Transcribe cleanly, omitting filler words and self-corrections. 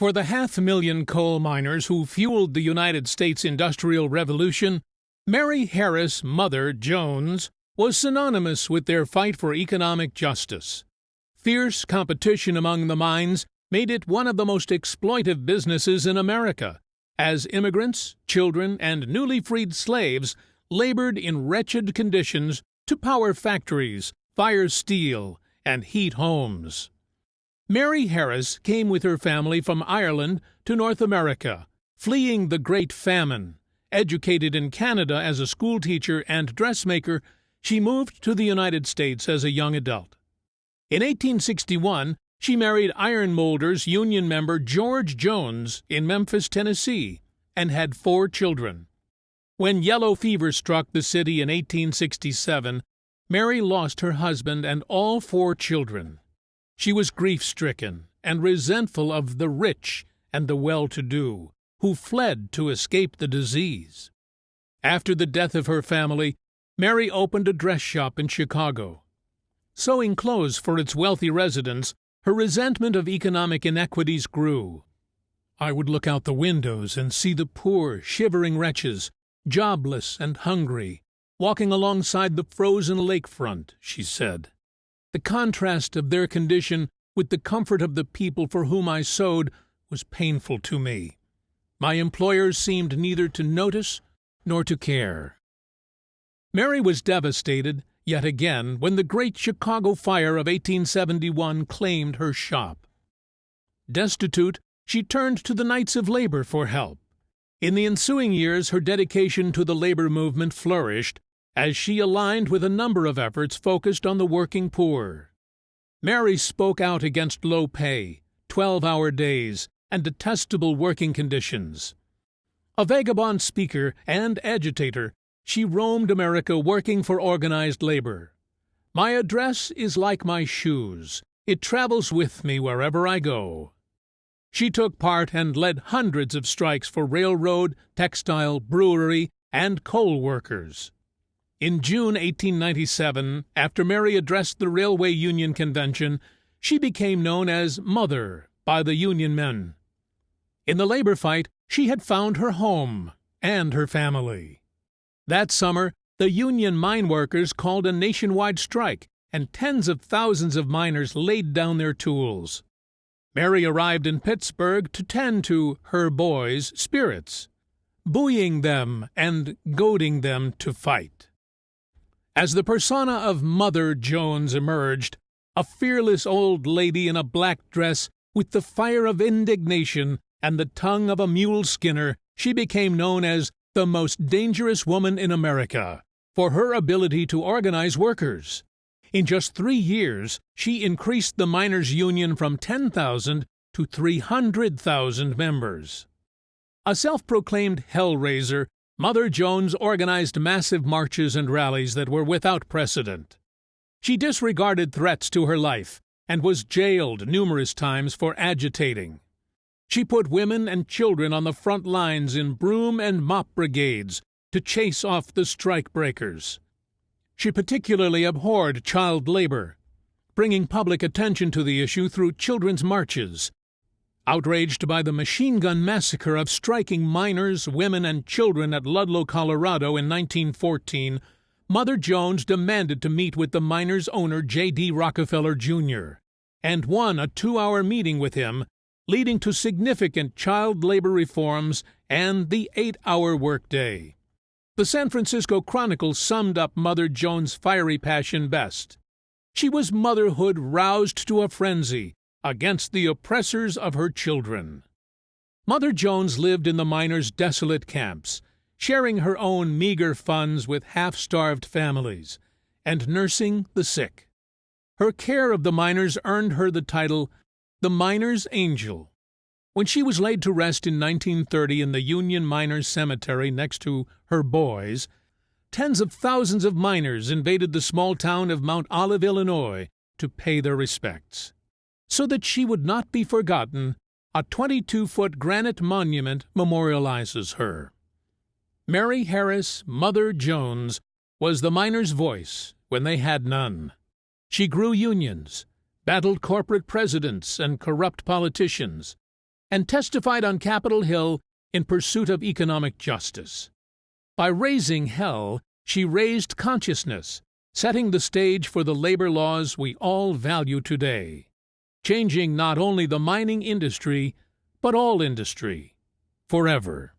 For the 500,000 coal miners who fueled the United States Industrial Revolution, Mary Harris' mother, Jones, was synonymous with their fight for economic justice. Fierce competition among the mines made it one of the most exploitive businesses in America, as immigrants, children, and newly freed slaves labored in wretched conditions to power factories, fire steel, and heat homes. Mary Harris came with her family from Ireland to North America, fleeing the Great Famine. Educated in Canada as a schoolteacher and dressmaker, she moved to the United States as a young adult. In 1861, she married iron molders union member George Jones in Memphis, Tennessee, and had 4 children. When yellow fever struck the city in 1867, Mary lost her husband and all 4 children. She was grief-stricken and resentful of the rich and the well-to-do, who fled to escape the disease. After the death of her family, Mary opened a dress shop in Chicago. Sewing clothes for its wealthy residents, her resentment of economic inequities grew. "I would look out the windows and see the poor, shivering wretches, jobless and hungry, walking alongside the frozen lakefront," she said. "The contrast of their condition with the comfort of the people for whom I sewed was painful to me. My employers seemed neither to notice nor to care." Mary was devastated yet again when the great Chicago fire of 1871 claimed her shop. Destitute, she turned to the Knights of Labor for help. In the ensuing years, her dedication to the labor movement flourished as she aligned with a number of efforts focused on the working poor. Mary spoke out against low pay, 12-hour days, and detestable working conditions. A vagabond speaker and agitator, she roamed America working for organized labor. "My address is like my shoes. It travels with me wherever I go." She took part and led hundreds of strikes for railroad, textile, brewery, and coal workers. In June 1897, after Mary addressed the Railway Union Convention, she became known as Mother by the Union men. In the labor fight, she had found her home and her family. That summer, the Union mine workers called a nationwide strike, and tens of thousands of miners laid down their tools. Mary arrived in Pittsburgh to tend to her boys' spirits, buoying them and goading them to fight. As the persona of Mother Jones emerged, a fearless old lady in a black dress with the fire of indignation and the tongue of a mule skinner, she became known as the most dangerous woman in America for her ability to organize workers. In just 3 years, she increased the miners' union from 10,000 to 300,000 members. A self-proclaimed hellraiser, Mother Jones organized massive marches and rallies that were without precedent. She disregarded threats to her life and was jailed numerous times for agitating. She put women and children on the front lines in broom and mop brigades to chase off the strike-breakers. She particularly abhorred child labor, bringing public attention to the issue through children's marches. Outraged by the machine gun massacre of striking miners, women, and children at Ludlow, Colorado in 1914, Mother Jones demanded to meet with the miners' owner J.D. Rockefeller, Jr., and won a 2-hour meeting with him, leading to significant child labor reforms and the 8-hour workday. The San Francisco Chronicle summed up Mother Jones' fiery passion best. She was motherhood roused to a frenzy against the oppressors of her children. Mother Jones lived in the miners' desolate camps, sharing her own meager funds with half-starved families, and nursing the sick. Her care of the miners earned her the title, the Miner's Angel. When she was laid to rest in 1930 in the Union Miners' Cemetery next to her boys, tens of thousands of miners invaded the small town of Mount Olive, Illinois, to pay their respects. So that she would not be forgotten, a 22-foot granite monument memorializes her. Mary Harris, Mother Jones, was the miners' voice when they had none. She grew unions, battled corporate presidents and corrupt politicians, and testified on Capitol Hill in pursuit of economic justice. By raising hell, she raised consciousness, setting the stage for the labor laws we all value today, changing not only the mining industry, but all industry, forever.